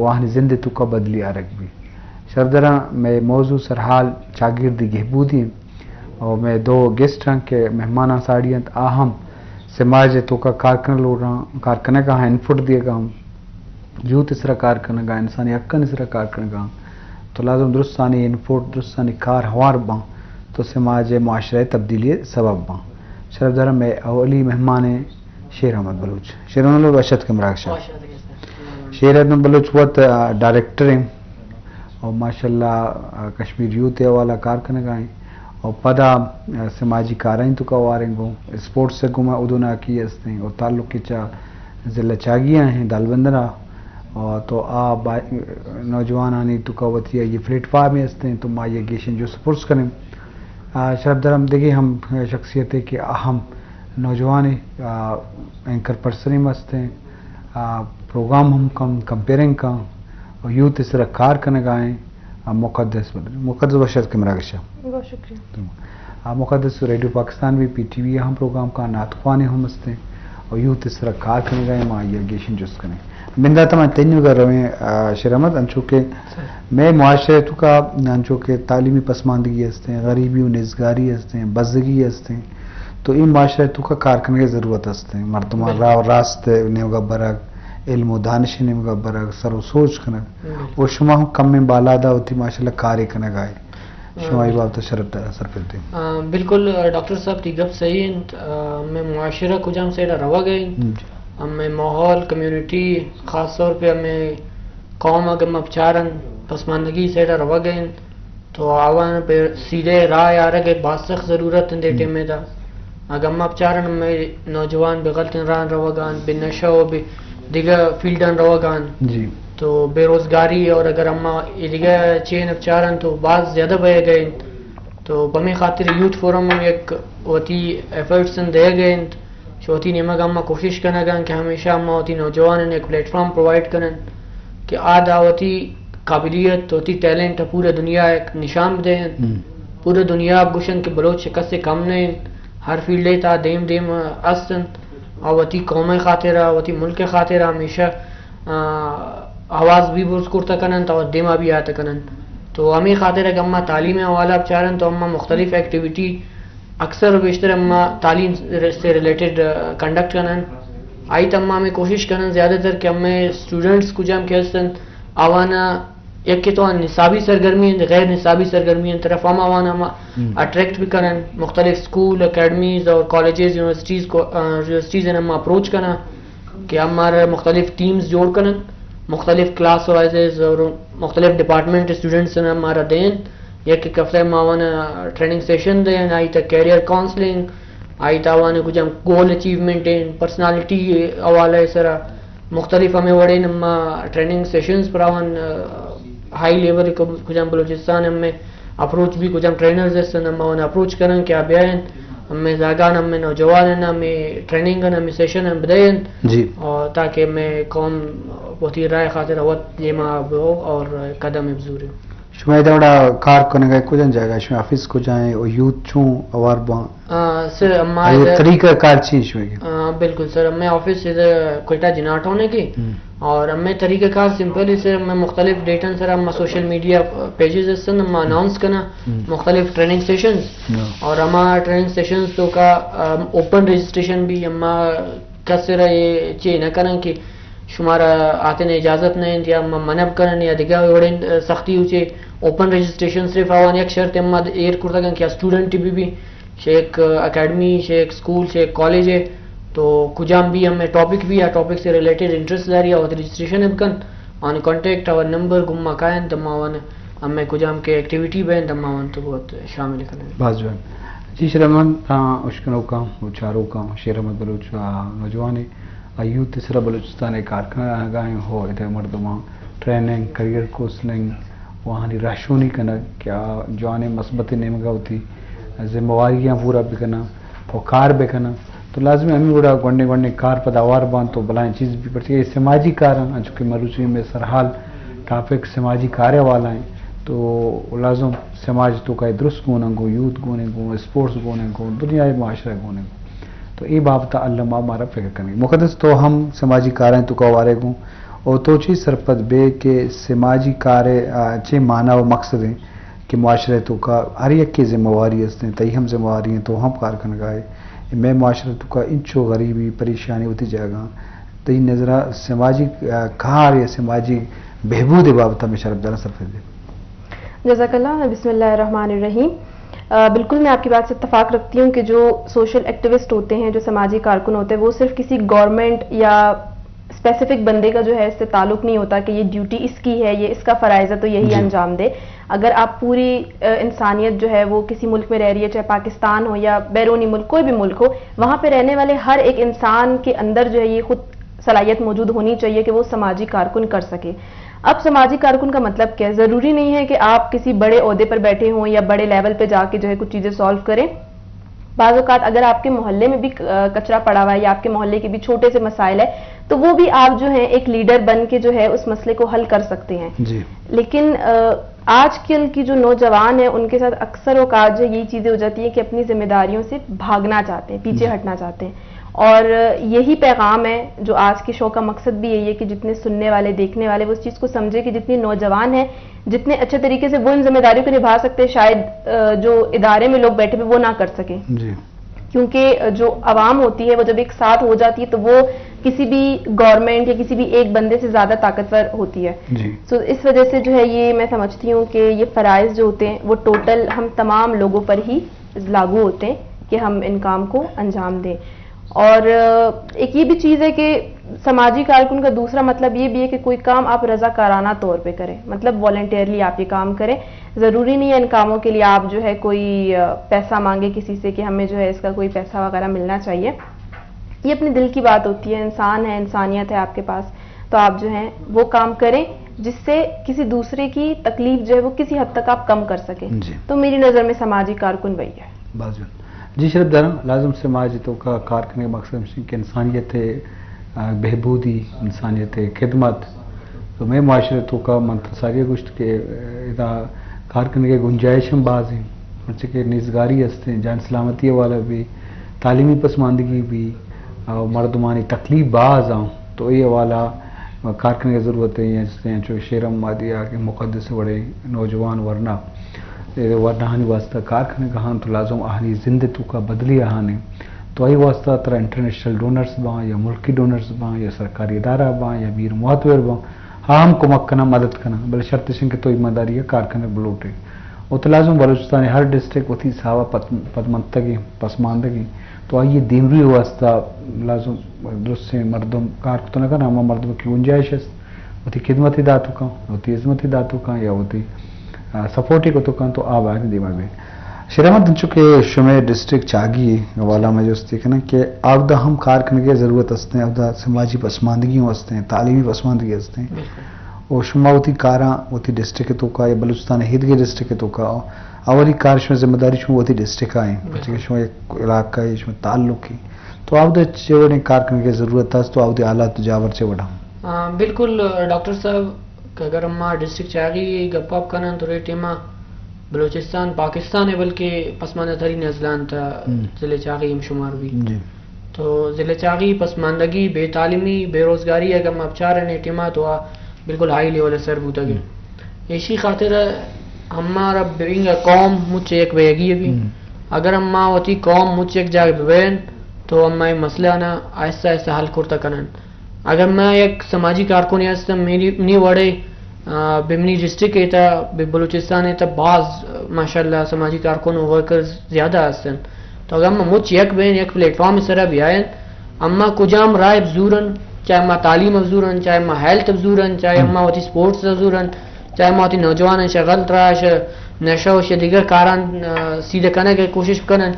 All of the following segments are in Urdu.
وہاں زندہ تو کا بدلی آرک بھی شردرہ میں موضوع سرحال شاگردی گہبودی اور میں دو گیسٹ ہیں کہ مہمانہ ساڑیاں اہم سماج تو کا کارکن لوگ رہا کارکنہ کا انپٹ دیے گا ہم یوت اس طرح کارکنہ گا انسانی حقن اس طرح کارکنہ گا تو لازم درستانی انپٹ درستانی کار ہوار باں تو سماج معاشرہ تبدیلی سبب باں شردرہ میں اولی مہمان شیر احمد بلوچ شیر احمد بلوچ اشد کے مراکشہ شیر احمد بلوچ وقت ڈائریکٹر ہیں اور ماشاءاللہ کشمیر یوتھ والا کارکنہ گائیں اور پدا سماجی کارائیں تو کاواریں گو اسپورٹس سے گما ادونا کی ہستے اور تعلق کی چا ضلع چاگیاں ہیں دالبندرہ اور تو نوجوانانی تو کاوتیا یہ پلیٹ فارم میں ہستے ہیں تو ما یہ گیشن جو سپورٹس کریں شرف درم دیکھیے ہم شخصیتیں کہ اہم نوجوان اینکر پرسنی مست ہیں پروگرام ہم کمپیئرنگ کا اور یوتھ اس طرح کار کرنے گائیں مقدس بشد کے مراکشہ بہت شکریہ مقدس ریڈیو پاکستان بھی پی ٹی وی ہم پروگرام کا ناتخوانے ہم ہستے اور یوتھ اس طرح کار کرنے گئے ماں یہ گیشن جس کریں بندہ تو میں تین کر رہے ہیں شیر احمد انچو کہ میں معاشرے تو کا انچو کہ تعلیمی پسماندگی ہستے ہیں غریبی و نزگاری ہستے ہیں بزدگی ہستے ہیں تو ان معاشرے تو کا کار کرنے کی ضرورت ہستے ہیں مردمہ راہ راست نیوگا برگ علم و دانش نیوگا برگ سر و سوچ کنگ وہ شما ہم کم میں بالادا ہوتی ماشاءاللہ کاری کنگ آئے شمائی باب تشرف سر پھرتے ہیں بالکل ڈاکٹر صاحب کی گپ صحیح ہے میں معاشرہ کو جام سے روا گئے ہمیں ماحول کمیونٹی خاص طور پہ ہمیں قوم اگر اپچارن پسماندگی سے روا گئے تو آوان پہ سیدھے راہ آ رہے بات سخت ضرورت دے ٹیم میں تھا اگر ہم اپچارن ہمیں نوجوان بے غلط ران روا گان بے نشہ و بے دیگر فیلڈن روا گان جی تو بے روزگاری اور اگر ہم دیگر چین اپچارن تو بعض زیادہ بہ گئے تو بمی خاطر یوتھ فورم میں ایک ہوتی ایفرٹس دے گئے چوتھی نعمت ہم کوشش کرنا گا کہ ہمیشہ ہم ہوتی نوجوان نے ایک پلیٹ فارم پرووائڈ کریں کہ ہوتی قابلیت ہوتی ٹیلنٹ پورے دنیا ایک نشان دیں پورے دنیا گشن کے بلوچ شکست سے کم نہیں ہر فیلڈ تا دیم دیم استن اور وتی قوم خاطرہ وتی ملک خاطرہ ہمیشہ آواز بھی برس کرتا کنن تو دیما بھی آتا کنن تو ہمیں خاطر ہے کہ ہم تعلیم حوالہ چارن تو ہم مختلف ایکٹیویٹی اکثر و بیشتر ہم تعلیم سے ریلیٹڈ کنڈکٹ کرن آئی تم ہمیں کوشش کرن زیادہ تر کہ ہمیں اسٹوڈنٹس کو جم کھیلسن آوانا ایک کہ تو نصابی سرگرمی غیر نصابی سرگرمی طرف ہم آوانا ہم اٹریکٹ بھی کرن مختلف اسکول اکیڈمیز اور کالجز یونیورسٹیز ہم اپروچ کرنا کہ ہمارے مختلف ٹیمز جوڑ کرن مختلف کلاس وائزز اور مختلف ڈپارٹمنٹ اسٹوڈنٹس نے ہمارا دیں ایک ایک ہفتے میں آوانا ٹریننگ سیشن دیں آئی تا کیریئر کاؤنسلنگ آئی تا آوانا کچھ ہم گول اچیومنٹ پرسنالٹی حوالہ سرا مختلف ہمیں وڑے ہم ٹریننگ سیشنز پر آوان ہائی لیول کچھ ہم بلوچستان ہمیں اپروچ بھی کچھ ہم ٹرینرز ہیں ہم آوانا اپروچ کریں کہ آپ آئیں ہمیں زاگان ہمیں نوجوان ہیں ہمیں ٹریننگ ہمیں سیشن ہم بدائیں جی اور تاکہ میں قوم بہتی رائے خاطر وقت یہ ماں ہو اور قدم ابزور ہو شما دوڑا کار کرنے گئے کجن جائے گا شما آفس کو جائیں اور یوتھ چھوں اوار باں سر ہمارے طریقہ کار چیز شما کی بالکل سر ہمیں آفس سے کوئٹہ جناٹ ہونے کی اور ہمیں طریقہ کار سمپل ہی سر ہمیں مختلف ڈیٹن سر ہم سوشل میڈیا پیجز سے ہم اناؤنس کرنا مختلف ٹریننگ سیشنز اور ہمارا ٹریننگ سیشنز تو کا اوپن رجسٹریشن بھی ہم کا سر یہ چیز نہ کریں کہ شمارا آتے نے اجازت نہیں یا منب کرن یا دیگر وڑے سختی ہوچے اوپن رجسٹریشن صرف آوان ایک شرط ہم ایئر کرتا گا کہ اسٹوڈنٹ بھی شیخ اکیڈمی شیخ اسکول شیخ کالج ہے تو کجام بھی ہمیں ٹاپک بھی یا ٹاپک سے ریلیٹڈ انٹرسٹ داری اور رجسٹریشن اب کن آن کانٹیکٹ اور نمبر گما کائن تم آوان ہمیں کجام کے ایکٹیویٹی بین تم آوان تو بہت شامل کریں باز بین جی شرمن اشکنوں کا چاروں کا شیر احمد بلوچ نوجوان یوتھ تیسرا بلوچستان کارخانہ گائیں ہو ادھر مردماں ٹریننگ کریئر کوسلنگ وہاں راشونی کرنا کیا جوانے مثبت نعمت ہوتی ذمہ واریاں پورا بھی کرنا اور کار بھی کرنا تو لازمی ہمیں بڑا گونڈے کار پیداوار بان تو بلائیں چیز بھی پڑتی ہے سماجی کار ہیں چونکہ مروچی میں سرحال ٹاپک سماجی کاریہ والا ہیں تو لازم سماج تو کا درست گونا گو یوتھ گونے گو اسپورٹس گونے گو دنیا معاشرہ گونے گو تو یہ بابتا اللہ ہمارا فکر کریں مقدس تو ہم سماجی کاریں تو کوارے گوں اور تو چی سرپت بے کہ سماجی کارے چے معنی و مقصد ہیں کہ معاشرتوں کا ہر ایک کی ذمہ واری ہستے ہیں تئی ہم ذمہ واری ہیں تو ہم کارکن گائے میں معاشرتوں کا انچو غریبی پریشانی ہوتی جائے گا تئی نظرہ سماجی کار یا سماجی بہبود بابت میں شرف دارا سرفت دے. جزاک اللہ. بسم اللہ الرحمن الرحیم. بالکل میں آپ کی بات سے اتفاق رکھتی ہوں کہ جو سوشل ایکٹیوسٹ ہوتے ہیں جو سماجی کارکن ہوتے ہیں وہ صرف کسی گورنمنٹ یا اسپیسیفک بندے کا جو ہے اس سے تعلق نہیں ہوتا کہ یہ ڈیوٹی اس کی ہے یہ اس کا فرائض ہے تو یہی انجام دے. اگر آپ پوری انسانیت جو ہے وہ کسی ملک میں رہ رہی ہے چاہے پاکستان ہو یا بیرونی ملک کوئی بھی ملک ہو وہاں پہ رہنے والے ہر ایک انسان کے اندر جو ہے یہ خود صلاحیت موجود ہونی چاہیے کہ وہ سماجی کارکن کر سکے. اب سماجی کارکن کا مطلب کیا ہے؟ ضروری نہیں ہے کہ آپ کسی بڑے عہدے پر بیٹھے ہوں یا بڑے لیول پہ جا کے جو ہے کچھ چیزیں سالو کریں. بعض اوقات اگر آپ کے محلے میں بھی کچرا پڑا ہوا ہے یا آپ کے محلے کے بھی چھوٹے سے مسائل ہے تو وہ بھی آپ جو ہیں ایک لیڈر بن کے جو ہے اس مسئلے کو حل کر سکتے ہیں. لیکن آج کل کی جو نوجوان ہیں ان کے ساتھ اکثر اوقات جو یہی چیزیں ہو جاتی ہیں کہ اپنی ذمہ داریوں سے بھاگنا چاہتے ہیں پیچھے ہٹنا چاہتے ہیں. اور یہی پیغام ہے جو آج کے شو کا مقصد بھی یہی ہے کہ جتنے سننے والے دیکھنے والے وہ اس چیز کو سمجھے کہ جتنے نوجوان ہیں جتنے اچھے طریقے سے وہ ان ذمہ داریوں کو نبھا سکتے شاید جو ادارے میں لوگ بیٹھے ہوئے وہ نہ کر سکیں. کیونکہ جو عوام ہوتی ہے وہ جب ایک ساتھ ہو جاتی ہے تو وہ کسی بھی گورنمنٹ یا کسی بھی ایک بندے سے زیادہ طاقتور ہوتی ہے. سو اس وجہ سے جو ہے یہ میں سمجھتی ہوں کہ یہ فرائض جو ہوتے ہیں وہ ٹوٹل ہم تمام لوگوں پر ہی لاگو ہوتے ہیں کہ ہم ان کام کو انجام دیں. اور ایک یہ بھی چیز ہے کہ سماجی کارکن کا دوسرا مطلب یہ بھی ہے کہ کوئی کام آپ رضاکارانہ طور پہ کریں مطلب والنٹیئرلی آپ یہ کام کریں. ضروری نہیں ہے ان کاموں کے لیے آپ جو ہے کوئی پیسہ مانگے کسی سے کہ ہمیں جو ہے اس کا کوئی پیسہ وغیرہ ملنا چاہیے. یہ اپنے دل کی بات ہوتی ہے انسان ہے انسانیت ہے آپ کے پاس تو آپ جو ہیں وہ کام کریں جس سے کسی دوسرے کی تکلیف جو ہے وہ کسی حد تک آپ کم کر سکیں. تو میری نظر میں سماجی کارکن وہی ہے. جی شرف دارم لازم سماج تو کا کارکن کا مقصد کہ انسانیت بہبودی انسانیت خدمت تو میں معاشرتوں کا منتصاری گشت کے کارکن کے گنجائش ہم بعض ہیں ان کہ نیزگاری ہستے ہیں جان سلامتی والا بھی تعلیمی پسماندگی بھی اور مردمانی تکلیف بعض آؤں تو یہ والا کارکن کی ضرورت ہے جس نے جو شیرم مادیا کے مقدس بڑے نوجوان ورنہ ورنہانی واسطہ کارخانے کہاں تو لازم آہنی زندگی کا بدلی آہانے تو آئی واسطہ طرح انٹرنیشنل ڈونرز باں یا ملکی ڈونرز باں یا سرکاری ادارہ باں یا بیر معتبر باں ہم کمک کرنا مدد کرنا بل شرط سنگ تو ذمہ داری ہے کارخانے بلوٹے وہ تو لازم بلوچستان ہر ڈسٹرکٹ ہوتی ساوا پدمنتگی پسماندگی تو آئیے دیمری واسطہ لازم درست سے مردم کار تو نہ کرنا ہم مردم کی گنجائش ہے ہوتی خدمتی داتوں کا ہوتی عظمتی داتوں کا یا ہوتی سپورٹی کو تو کہاں تو آپ آئے دیما میں شرامت دن چکے شمع ڈسٹرکٹ چاگی والا میں جو استے کہنا کہ آپ دا ہم کارکن کے ضرورت ہستے ہیں آپ دا سماجی پسماندگیوں ہستے ہیں تعلیمی پسماندگی ہستے ہیں اور شما ہوتی کاراں ہوتی ڈسٹرکٹ تو کا یا بلوچستان ہید کے ڈسٹرکٹ تو کا اولی کار شما ذمہ داری شما ہوتی ڈسٹرکٹ آئیں بچے شما ایک علاقہ ہے شما تعلق کی تو آپ دا چوڑے کارکن کے ضرورت ہے تو آپ دا آلات جاور سے بڑھا. بالکل ڈاکٹر صاحب کہ اگر ہم ڈسٹرکٹ چاگی گپ اپ کرنا تو ریٹیما بلوچستان پاکستان ہے بلکہ پسماندہ ترین اضلاع تھا ضلع چاگی ہم شمار بھی تو ضلع چاگی پسماندگی بے تعلیمی بے روزگاری اگر ہم اب چاہ رہے ہیں ٹیما تو بالکل ہائی لیول سر بوتا گی اسی خاطر ہمارا بینگ قوم مجھ ایک بیگی بھی اگر ہم ہوتی قوم مجھ ایک جگہ بین تو ہم مسئلہ نا آہستہ آہستہ حل کرتا کرن. اگر میں ایک سماجی کارکن ہستم میری نی وڑے بمنی ڈسٹرکٹ ہے تا بلوچستان ہے تا بعض ماشاءاللہ سماجی کارکن ورکرز زیادہ ہستن تو اگر ہم مجھ یک بین ایک پلیٹ فارم سرا بھی آئیں اما کجام رائے افزورن چاہے ما تعلیم افزورن چاہے ما ہیلتھ افزورن چاہے ما ہوتی سپورٹس افزورن چاہے ما ہوتی نوجوان شغل تراش نشہ و دیگر کاران سیدھے کرنے کی کوشش کرن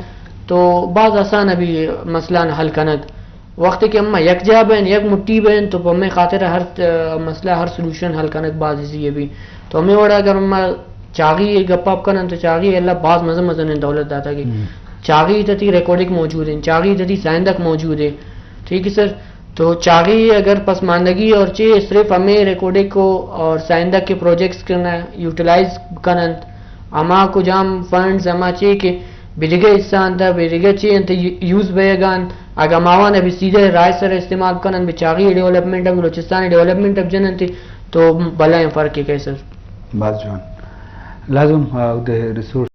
تو بعض آسان ابھی مسئلہ حل کنگ وقت کہ ہم یک جا بین یک مٹی بین تو ہمیں خاطر ہر مسئلہ ہر سلوشن حل کرنے بعض اسی بھی تو ہمیں وڑا اگر ہم چاگی گپ اپ کرن تو چاگی اللہ بعض مزہ مزہ نے دولت داتا کہ چاگی تتی ریکارڈنگ موجود ہے چاگی تتی سائندک موجود ہے ٹھیک ہے سر. تو چاگی اگر پسماندگی اور چے صرف ہمیں ریکارڈنگ کو اور سائندک کے پروجیکٹس کرنا یوٹیلائز کرن اما کو جام فنڈز اما چے کہ بیرگے انسان تھا بیرگے چے انت یوز بیگان اگر ماوان ابھی سیدھے رائے سر استعمال کرن بچاغی ڈیولپمنٹ اب بلوچستانی ڈیولپمنٹ اب جنن تھی تو بلائیں فرق کے سر بات جوان لازم ریسورس